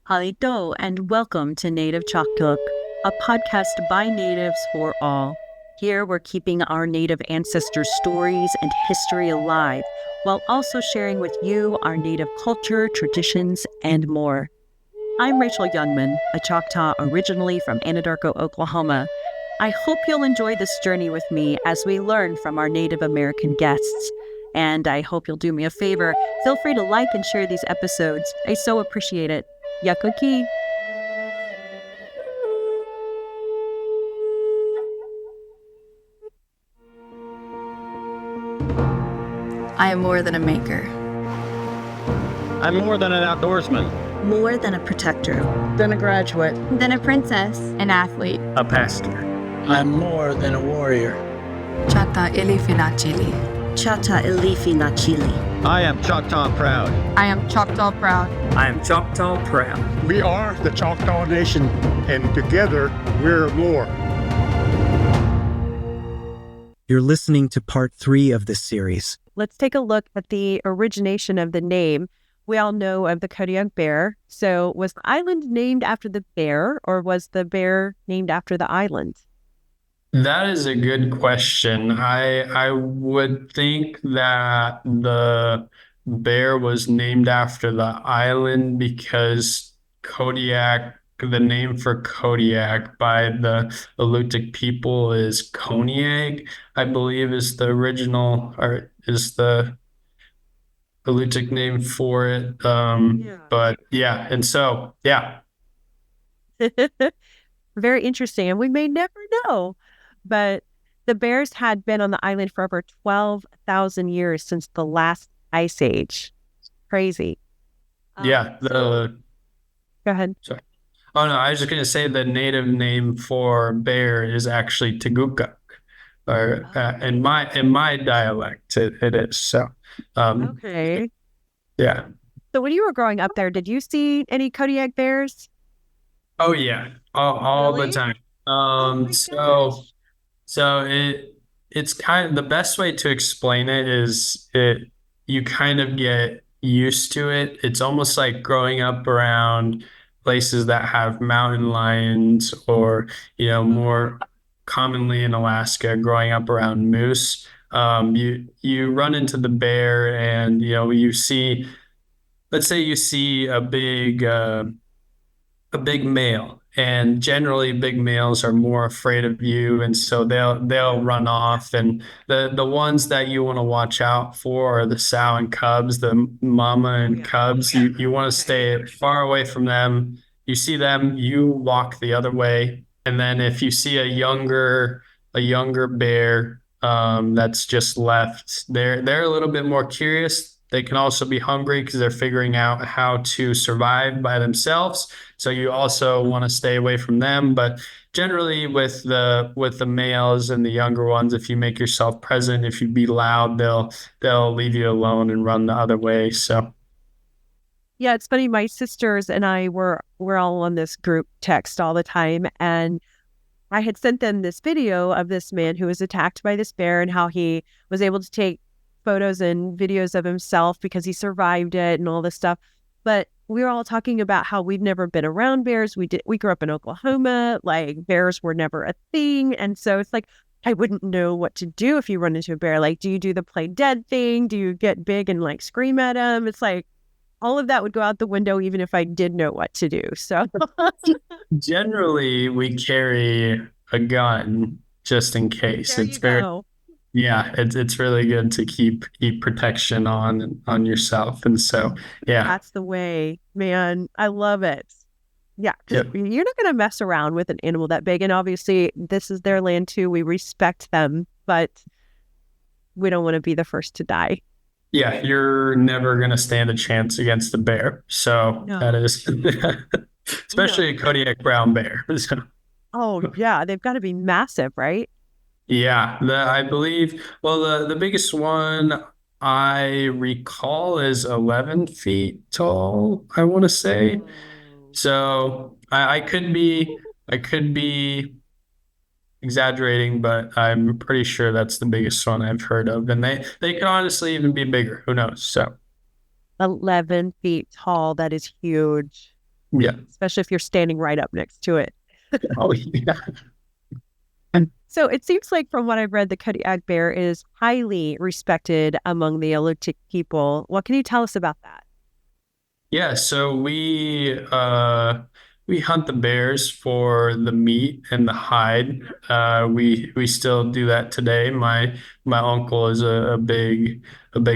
Halito, and welcome to Native Chaktuk, a podcast by natives for all. Here we're keeping our native ancestors' stories and history alive, while also sharing with you our native culture, traditions, and more. I'm Rachel Youngman, a Choctaw originally from Anadarko, Oklahoma. I hope you'll enjoy this journey with me as we learn from our Native American guests. And I hope you'll do me a favor. Feel free to like and share these episodes. I so appreciate it. Yakuki. I am more than a maker. I'm more than an outdoorsman. More than a protector. Than a graduate. Than a princess. An athlete. A pastor. I'm more than a warrior. Chata ilifinachili. Chata ilifi nachili. I am Choctaw proud. I am Choctaw proud. I am Choctaw proud. We are the Choctaw Nation, and together we're more. You're listening to part 3 of this series. Let's take a look at the origination of the name. We all know of the Kodiak bear. So was the island named after the bear, or was the bear named after the island? That is a good question. I would think that the bear was named after the island because Kodiak, the name for Kodiak by the Alutiiq people is Koniag, I believe is the original, or is the Alutiiq name for it. But yeah, and so, yeah. Very interesting. And we may never know. But the bears had been on the island for over 12,000 years since the last ice age. Crazy. Yeah. Go ahead. Sorry. Oh, no, I was just going to say the native name for bear is actually Tegukuk, or in my dialect, it is. So, okay. Yeah. So when you were growing up there, did you see any Kodiak bears? Oh, yeah. All Really? the time. Gosh. So it's kind of the best way to explain it is you kind of get used to it. It's almost like growing up around places that have mountain lions, or more commonly in Alaska, growing up around moose. You run into the bear, and you see, let's say you see a big male. And generally, big males are more afraid of you, and so they'll run off. And the ones that you want to watch out for are the sow and cubs, the mama and cubs. You want to stay far away from them. You see them, you walk the other way. And then if you see a younger bear that's just left, they're a little bit more curious. They can also be hungry because they're figuring out how to survive by themselves. So you also want to stay away from them. But generally with the males and the younger ones, if you make yourself present, if you be loud, they'll leave you alone and run the other way. So yeah, it's funny. My sisters and I we're all on this group text all the time, and I had sent them this video of this man who was attacked by this bear and how he was able to take photos and videos of himself because he survived it and all this stuff. But we were all talking about how we've never been around bears. We grew up in Oklahoma, like bears were never a thing. And so it's like, I wouldn't know what to do if you run into a bear. Like, do you do the play dead thing? Do you get big and like scream at him? It's like all of that would go out the window even if I did know what to do. So generally we carry a gun just in case. There It's you very go. Yeah, it's really good to keep protection on yourself. And so, yeah. That's the way, man. I love it. Yeah, 'cause Yep. you're not going to mess around with an animal that big. And obviously, this is their land too. We respect them, but we don't want to be the first to die. Yeah, you're never going to stand a chance against the bear. So No. that is, especially a Kodiak brown bear. So, Oh, yeah. They've got to be massive, right? yeah, I believe, well, the biggest one I recall is 11 feet tall, I want to say. So I could be exaggerating, but I'm pretty sure that's the biggest one I've heard of. And they could honestly even be bigger. Who knows? So 11 feet tall. That is huge. Yeah. especially if you're standing right up next to it. Oh, yeah. So it seems like from what I've read, the Kodiak bear is highly respected among the Alutiiq people. What can you tell us about that? Yeah, so we hunt the bears for the meat and the hide. We still do that today. My uncle is a big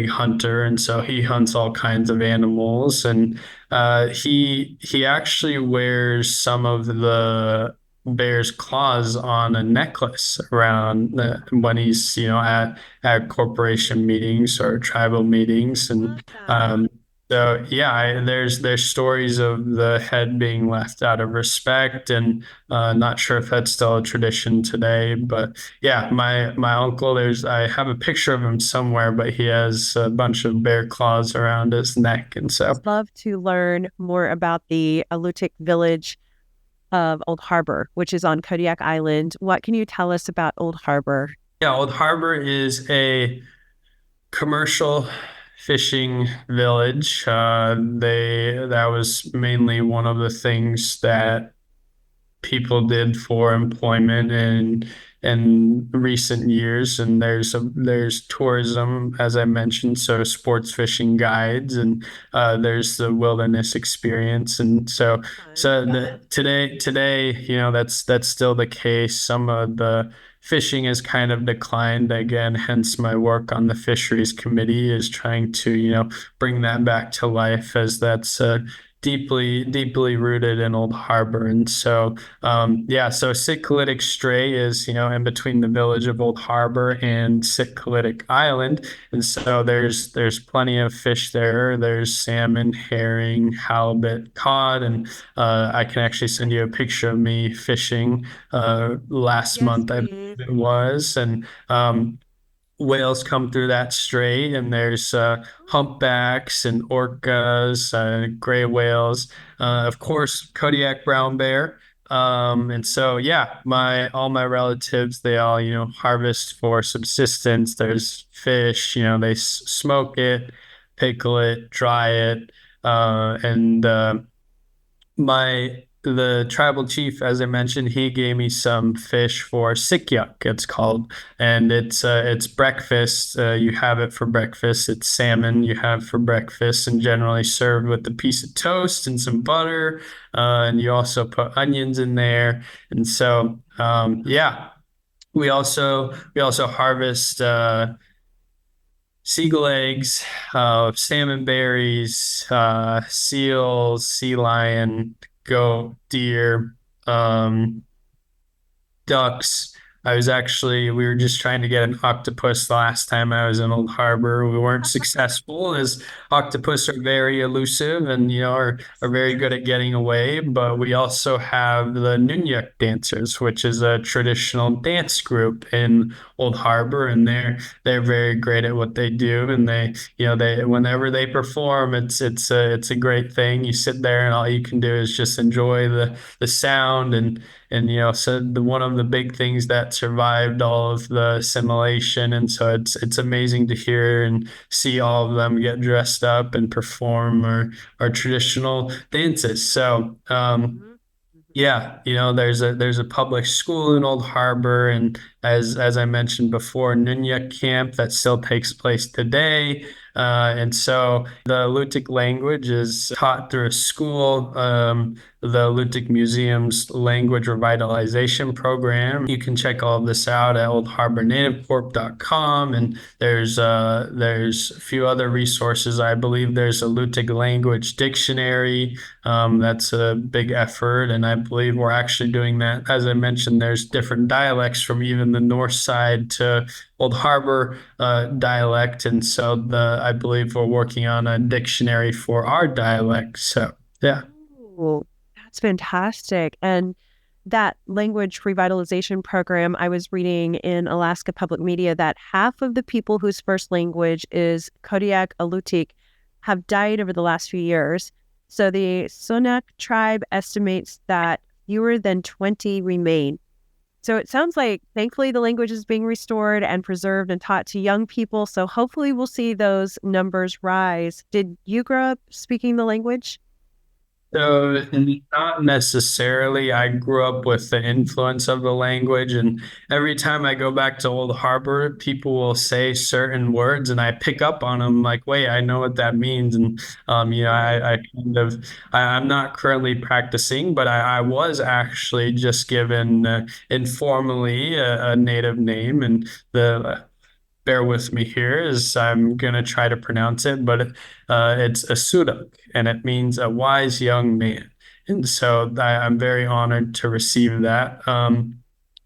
hunter, and so he hunts all kinds of animals. And he actually wears some of the bear's claws on a necklace around when he's at corporation meetings or tribal meetings. And Awesome. so yeah, there's stories of the head being left out of respect, and not sure if that's still a tradition today. But yeah, my uncle, I have a picture of him somewhere, but he has a bunch of bear claws around his neck, and so I'd love to learn more about the Alutiiq village of Old Harbor, which is on Kodiak Island. What can you tell us about Old Harbor? yeah, Old Harbor is a commercial fishing village. That was mainly one of the things that people did for employment in recent years. And there's tourism, as I mentioned, so sports fishing guides, and there's the wilderness experience. And today, that's still the case. Some of the fishing has kind of declined again, hence my work on the fisheries committee is trying to bring that back to life, as that's deeply rooted in Old Harbor. And so so Sitkalitiq Stray is in between the village of Old Harbor and Sitkalitiq Island. And so there's plenty of fish there. There's salmon, herring, halibut, cod, and I can actually send you a picture of me fishing last month, I Please. believe it was. And whales come through that strait, and there's humpbacks and orcas, gray whales, of course, Kodiak brown bear. And so, yeah, all my relatives, they all, harvest for subsistence. There's fish, they smoke it, pickle it, dry it, and the tribal chief, as I mentioned, he gave me some fish for sikyuk, it's called, and it's breakfast. You have it for breakfast. It's salmon you have for breakfast, and generally served with a piece of toast and some butter. And you also put onions in there, and so we also harvest seagull eggs, salmon berries, seals, sea lion, goat, deer, ducks. We were just trying to get an octopus the last time I was in Old Harbor. We weren't successful, as octopus are very elusive and, are very good at getting away. But we also have the Nunyak dancers, which is a traditional dance group in Old Harbor, and they're very great at what they do. And they whenever they perform, it's a great thing. You sit there and all you can do is just enjoy the sound. And so one of the big things that survived all of the assimilation, and so it's amazing to hear and see all of them get dressed up and perform our traditional dances. So there's a public school in Old Harbor, and as I mentioned before, Nunyak camp that still takes place today. And so the Alutiiq language is taught through a school, the Alutiiq Museum's language revitalization program. You can check all of this out at oldharbornativecorp.com, and there's a few other resources. I believe there's a Alutiiq language dictionary. That's a big effort, and I believe we're actually doing that. As I mentioned, there's different dialects from even the north side to Old Harbor dialect, and so I believe we're working on a dictionary for our dialect. So yeah. Ooh, that's fantastic. And that language revitalization program, I was reading in Alaska Public Media that half of the people whose first language is Kodiak Alutiiq have died over the last few years. So the Sunak tribe estimates that fewer than 20 remain. So it sounds like, thankfully, the language is being restored and preserved and taught to young people. So hopefully we'll see those numbers rise. Did you grow up speaking the language? So, not necessarily. I grew up with the influence of the language, and every time I go back to Old Harbor, people will say certain words, and I pick up on them. Like, wait, I know what that means, and I kind of, I'm not currently practicing, but I was actually just given informally a native name, and the bear with me here is I'm going to try to pronounce it, but it's Asuduk, and it means a wise young man. And so I'm very honored to receive that.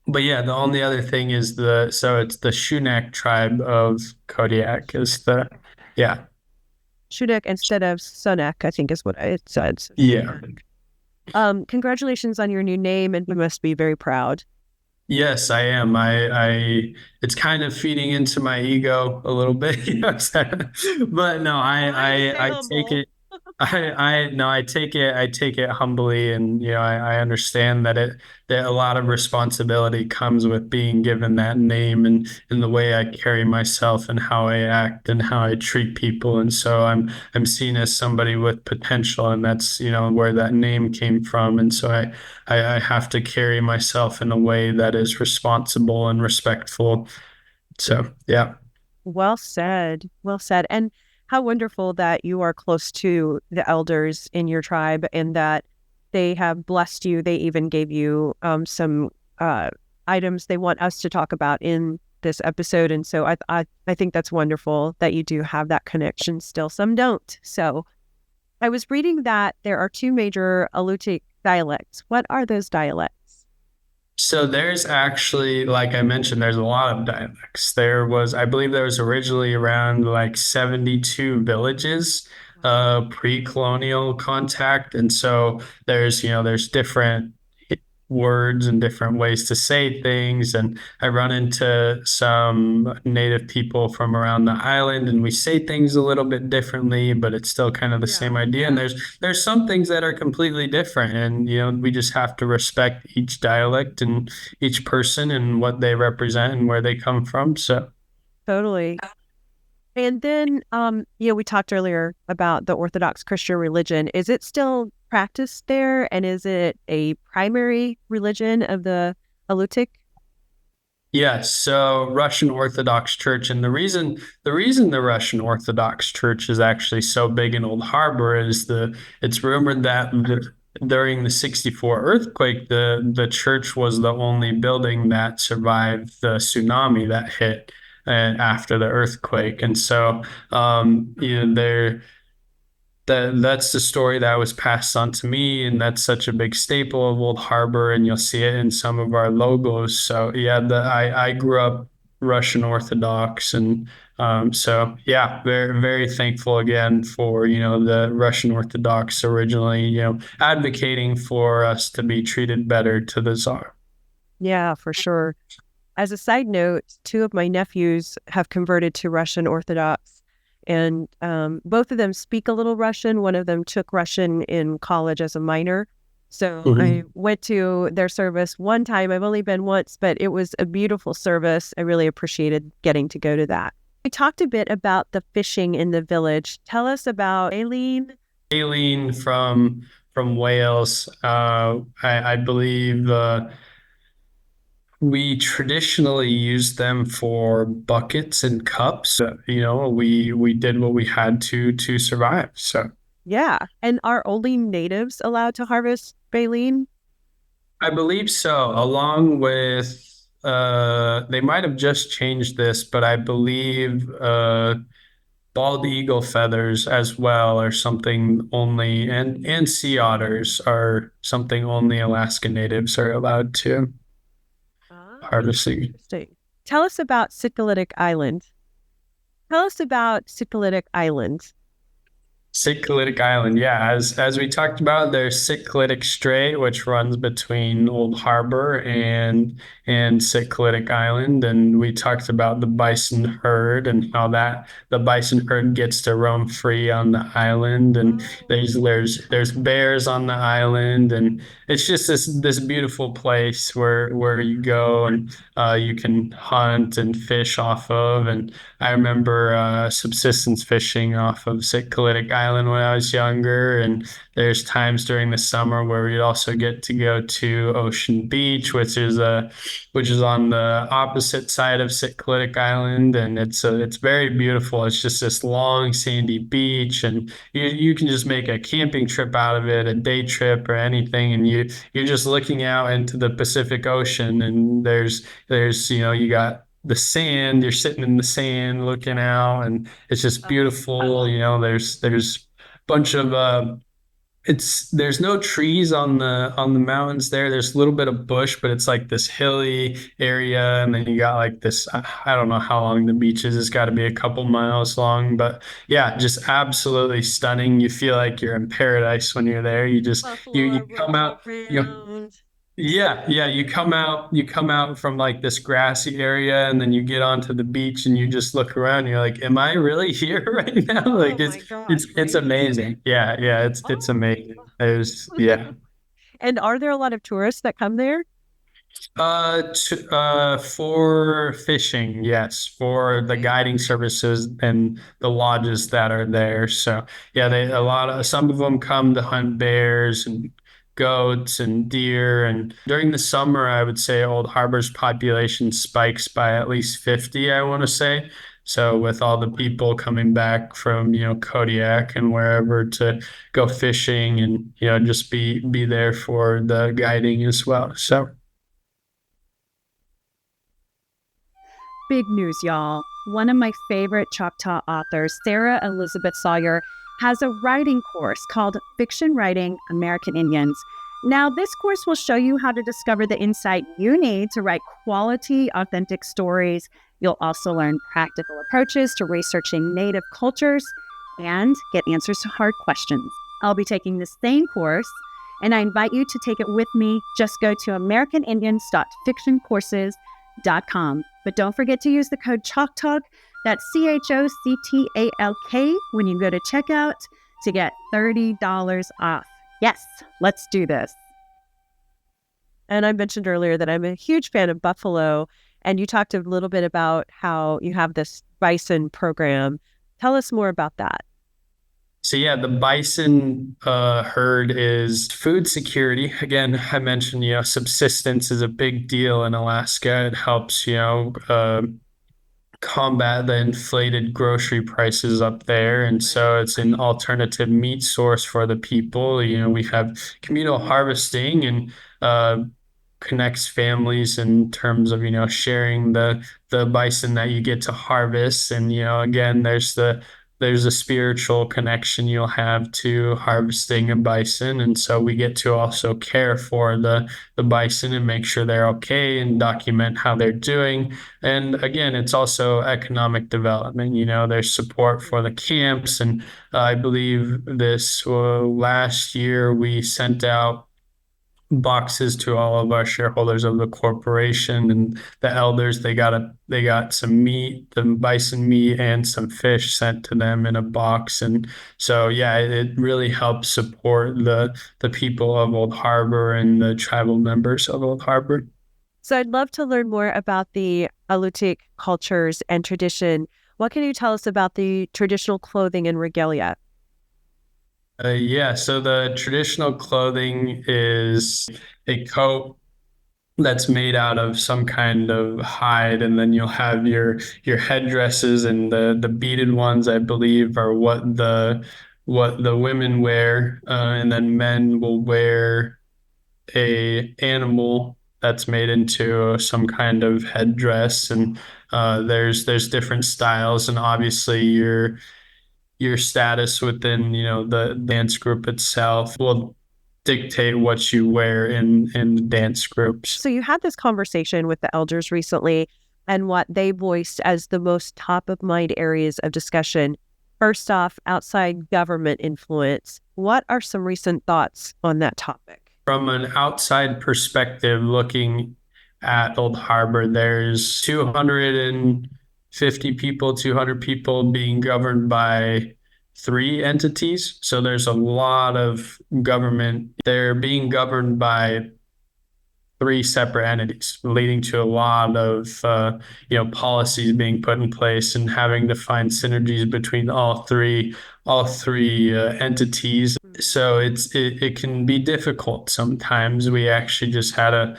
But yeah, the only other thing is so it's the Shunak tribe of Kodiak is yeah. Shudak instead of Sunak, I think is what it said. Yeah. Congratulations on your new name, and you must be very proud. Yes, I am. It's kind of feeding into my ego a little bit, but no, I take it. No, I take it humbly, and I understand that a lot of responsibility comes with being given that name and the way I carry myself and how I act and how I treat people, and so I'm seen as somebody with potential, and that's where that name came from, and so I have to carry myself in a way that is responsible and respectful. So yeah. Well said. Well said. And how wonderful that you are close to the elders in your tribe and that they have blessed you. They even gave you some items they want us to talk about in this episode. And so I think that's wonderful that you do have that connection still. Some don't. So I was reading that there are two major Alutiiq dialects. What are those dialects? So there's actually, like I mentioned, there's a lot of dialects. I believe there was originally around like 72 villages, pre-colonial contact. And so there's different words and different ways to say things. And I run into some native people from around the island, and we say things a little bit differently, but it's still kind of the same idea. And there's some things that are completely different, and we just have to respect each dialect and each person and what they represent and where they come from. So Totally. And then, we talked earlier about the Orthodox Christian religion. Is it still practiced there? And is it a primary religion of the Alutiiq? yes, so Russian Orthodox Church, and the reason the Russian Orthodox Church is actually so big in Old Harbor is it's rumored that during the '64 earthquake, the church was the only building that survived the tsunami that hit after the earthquake, and so that's the story that was passed on to me, and that's such a big staple of Old Harbor, and you'll see it in some of our logos. So yeah, I grew up Russian Orthodox, and so yeah, very very thankful again for the Russian Orthodox originally advocating for us to be treated better to the Tsar. Yeah, for sure. As a side note, two of my nephews have converted to Russian Orthodox, and both of them speak a little Russian. One of them took Russian in college as a minor. So I went to their service one time. I've only been once, but it was a beautiful service. I really appreciated getting to go to that. We talked a bit about the fishing in the village. Tell us about Aileen. Aileen from Wales, I believe. We traditionally use them for buckets and cups. We did what we had to survive. So Yeah. And are only natives allowed to harvest baleen? I believe so, along with they might have just changed this, but I believe bald eagle feathers as well are something only, and sea otters are something only Alaska natives are allowed to harvesting. Interesting. Tell us about Sikalitic Island. Tell us about Sikalitic Island. Sikalitic Island, yeah. As we talked about, there's Sikalitic Strait, which runs between Old Harbor and Sikalitic Island, and we talked about the bison herd and how that the bison herd gets to roam free on the island, and there's bears on the island, and it's just this beautiful place where you go and you can hunt and fish off of, and I remember subsistence fishing off of Sikalitic Island Island when I was younger, and there's times during the summer where we'd also get to go to Ocean Beach, which is on the opposite side of Kodiak Island, and it's very beautiful. It's just this long sandy beach, and you can just make a camping trip out of it, a day trip or anything, and you're just looking out into the Pacific Ocean, and there's you got the sand, you're sitting in the sand looking out, and it's just beautiful. There's a bunch of there's no trees on the mountains there. There's a little bit of bush, but it's like this hilly area, and then you got like this, I don't know how long the beach is. It's got to be a couple miles long, but yeah, just absolutely stunning. You feel like you're in paradise when you're there. You come out, yeah, you come out from like this grassy area, and then you get onto the beach and you just look around and you're like, am I really here right now? Like it's amazing. Yeah, it's amazing. Yeah. And are there a lot of tourists that come there? For fishing, yes, for the guiding services and the lodges that are there. So yeah, some of them come to hunt bears and goats and deer. And during the summer, I would say Old Harbor's population spikes by at least 50, I want to say. So with all the people coming back from, Kodiak and wherever to go fishing and, just be there for the guiding as well. So big news, y'all. One of my favorite Choctaw authors, Sarah Elizabeth Sawyer, has a writing course called Fiction Writing American Indians. Now, this course will show you how to discover the insight you need to write quality, authentic stories. You'll also learn practical approaches to researching Native cultures and get answers to hard questions. I'll be taking the same course, and I invite you to take it with me. Just go to americanindians.fictioncourses.com. But don't forget to use the code CHOCTALK, that's CHOCTALK, when you go to checkout to get $30 off. Yes, let's do this. And I mentioned earlier that I'm a huge fan of buffalo, and you talked a little bit about how you have this bison program. Tell us more about that. So yeah, the bison herd is food security. Again, I mentioned, subsistence is a big deal in Alaska. It helps, combat the inflated grocery prices up there. And so it's an alternative meat source for the people. We have communal harvesting and connects families in terms of, sharing the bison that you get to harvest. And, again, there's a spiritual connection you'll have to harvesting a bison. And so we get to also care for the bison and make sure they're okay and document how they're doing. And again, it's also economic development. There's support for the camps. And I believe this last year we sent out boxes to all of our shareholders of the corporation and the elders. They got some meat, the bison meat, and some fish sent to them in a box. And so yeah, it really helps support the people of Old Harbor and the tribal members of Old Harbor. So I'd love to learn more about the Alutiiq cultures and tradition. What can you tell us about the traditional clothing and regalia? So the traditional clothing is a coat that's made out of some kind of hide, and then you'll have your headdresses, and the beaded ones, I believe, are what the women wear, and then men will wear a animal that's made into some kind of headdress, and there's different styles, and obviously your status within, the dance group itself will dictate what you wear in the dance groups. So you had this conversation with the elders recently, and what they voiced as the most top of mind areas of discussion. First off, outside government influence. What are some recent thoughts on that topic? From an outside perspective, looking at Old Harbor, there's 200 people being governed by 3 entities. So there's a lot of government. They're being governed by three separate entities, leading to a lot of policies being put in place and having to find synergies between all three entities. So it can be difficult sometimes. We actually just had a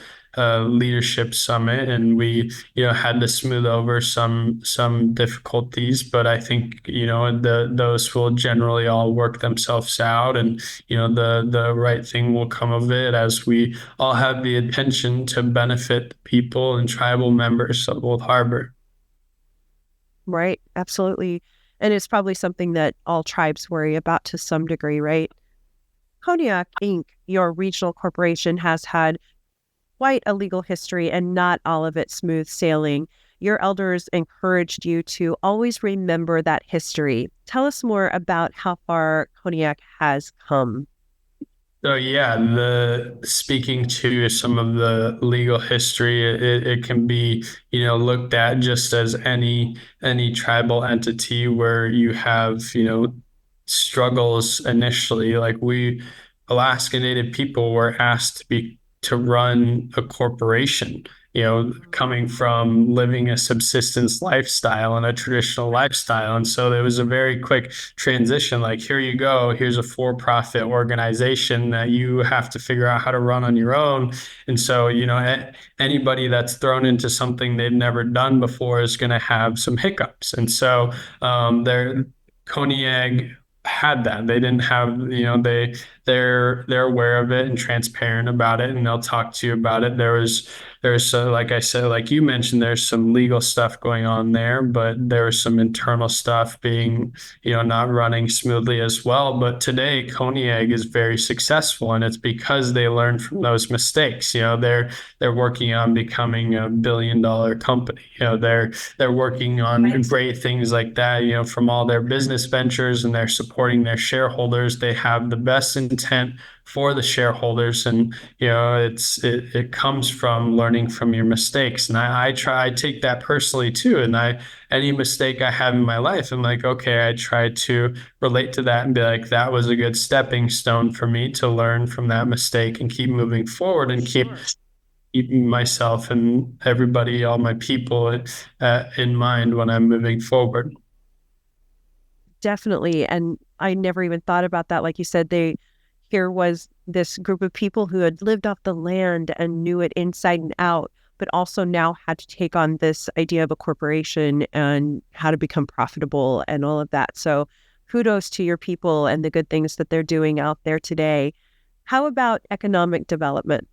leadership summit, and we had to smooth over some difficulties, but I think those will generally all work themselves out, and the right thing will come of it, as we all have the intention to benefit the people and tribal members of Old Harbor. Right, absolutely. And it's probably something that all tribes worry about to some degree, right? Kodiak Inc., your regional corporation, has had quite a legal history and not all of it smooth sailing. Your elders encouraged you to always remember that history. Tell us more about how far Kodiak has come. So yeah, speaking to some of the legal history, it can be looked at just as any tribal entity where you have struggles initially. Like we Alaska Native people were asked to run a corporation, coming from living a subsistence lifestyle and a traditional lifestyle. And so there was a very quick transition. Like, here you go, here's a for-profit organization that you have to figure out how to run on your own. And so, anybody that's thrown into something they've never done before is going to have some hiccups. And so Kodiak had that. They didn't have, they're aware of it and transparent about it, and they'll talk to you about it. There's like I said, like you mentioned, there's some legal stuff going on there, but there's some internal stuff being, not running smoothly as well. But today, Kodiak is very successful, and it's because they learned from those mistakes. They're working on becoming a billion-dollar company. They're working on great things like that. From all their business ventures, and they're supporting their shareholders. They have the best intent for the shareholders, and it comes from learning from your mistakes. And I take that personally too. And any mistake I have in my life, I'm like, okay, I try to relate to that and be like, that was a good stepping stone for me to learn from that mistake and keep moving forward, and keep myself and everybody, all my people in mind when I'm moving forward. Definitely. And I never even thought about that. Like you said, here was this group of people who had lived off the land and knew it inside and out, but also now had to take on this idea of a corporation and how to become profitable and all of that. So kudos to your people and the good things that they're doing out there today. How about economic development?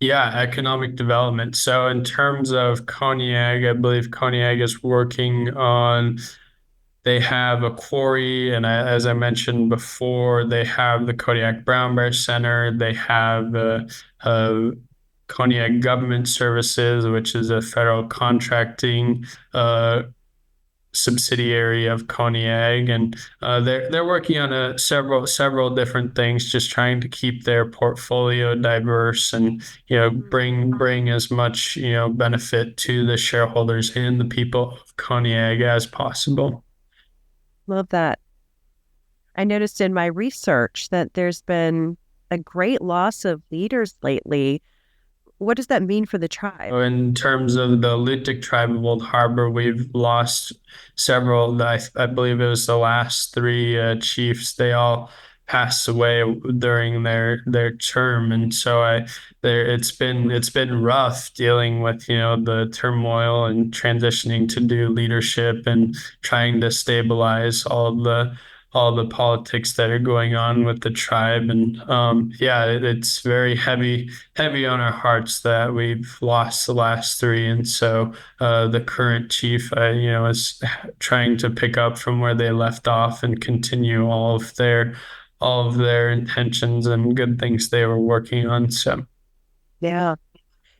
Yeah, economic development. So in terms of Kodiak, I believe Kodiak is working on, they have a quarry, and as I mentioned before, they have the Kodiak Brown Bear Center. They have Kodiak Government Services, which is a federal contracting subsidiary of Kodiak, and they're working on several different things, just trying to keep their portfolio diverse and bring as much benefit to the shareholders and the people of Kodiak as possible. Love that. I noticed in my research that there's been a great loss of leaders lately. What does that mean for the tribe? In terms of the Alutiiq tribe of Old Harbor, we've lost several. I believe it was the last three chiefs. They all passed away during their term, and so it's been rough dealing with the turmoil and transitioning to do leadership and trying to stabilize all the politics that are going on with the tribe. And it's very heavy on our hearts that we've lost the last three. And so the current chief is trying to pick up from where they left off and continue all of their intentions and good things they were working on. So yeah,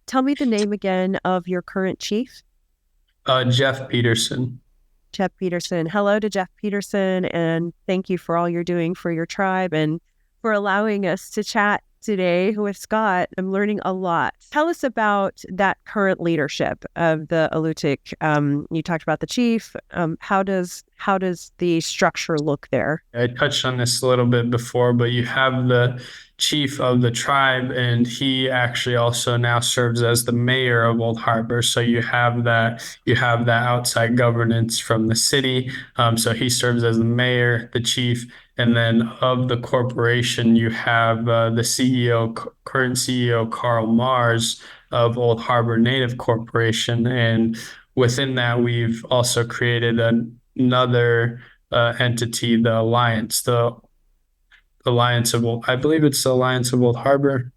tell me the name again of your current chief. Jeff Peterson. Jeff Peterson. Hello to Jeff Peterson, and thank you for all you're doing for your tribe and for allowing us to chat today with Scott. I'm learning a lot. Tell us about that current leadership of the Alutiiq. You talked about the chief. How does the structure look there? I touched on this a little bit before, but you have the chief of the tribe, and he actually also now serves as the mayor of Old Harbor. So you have that outside governance from the city. So he serves as the mayor, the chief, and then of the corporation, you have the CEO, current CEO Carl Mars of Old Harbor Native Corporation, and within that, we've also created another entity, the Alliance, I believe it's the Alliance of Old Harbor.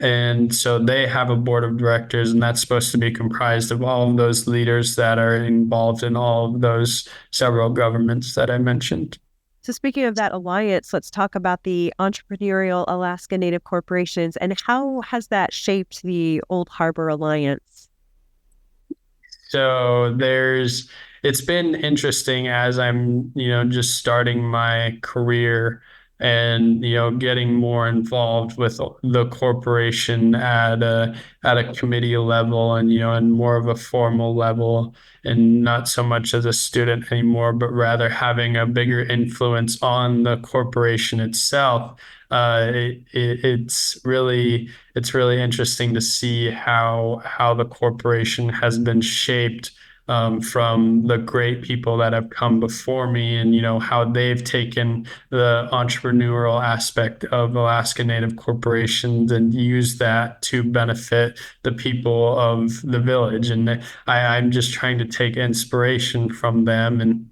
And so they have a board of directors, and that's supposed to be comprised of all of those leaders that are involved in all of those several governments that I mentioned. So speaking of that alliance, let's talk about the entrepreneurial Alaska Native corporations and how has that shaped the Old Harbor Alliance? So it's been interesting as I'm, just starting my career and, getting more involved with the corporation at a committee level and, and more of a formal level, and not so much as a student anymore, but rather having a bigger influence on the corporation itself. It's really interesting to see how the corporation has been shaped from the great people that have come before me, and how they've taken the entrepreneurial aspect of Alaska Native corporations and used that to benefit the people of the village. And I'm just trying to take inspiration from them and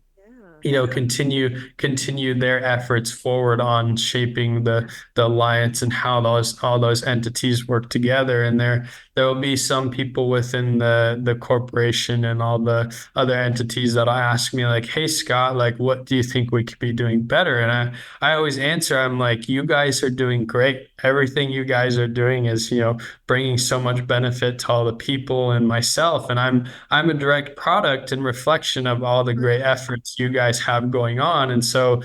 continue their efforts forward on shaping the alliance and how all those entities work together. And there will be some people within the corporation and all the other entities that'll ask me like, "Hey Scott, like what do you think we could be doing better?" And I always answer, I'm like, "You guys are doing great. Everything you guys are doing is, bringing so much benefit to all the people and myself. And I'm a direct product and reflection of all the great efforts you guys have going on." And so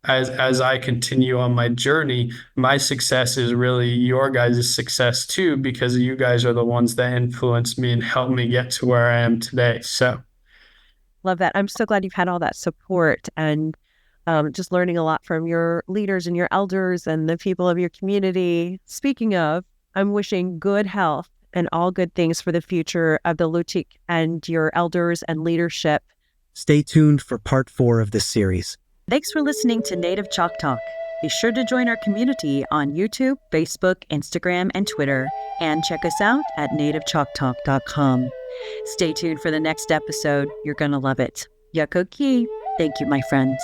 as I continue on my journey, my success is really your guys' success too, because you guys are the ones that influenced me and helped me get to where I am today. So love that. I'm so glad you've had all that support and just learning a lot from your leaders and your elders and the people of your community. Speaking of, I'm wishing good health and all good things for the future of the Alutiiq and your elders and leadership. Stay tuned for part 4 of this series. Thanks for listening to Native Chalk Talk. Be sure to join our community on YouTube, Facebook, Instagram, and Twitter, and check us out at nativechalktalk.com. Stay tuned for the next episode. You're going to love it. Yakoki. Thank you, my friends.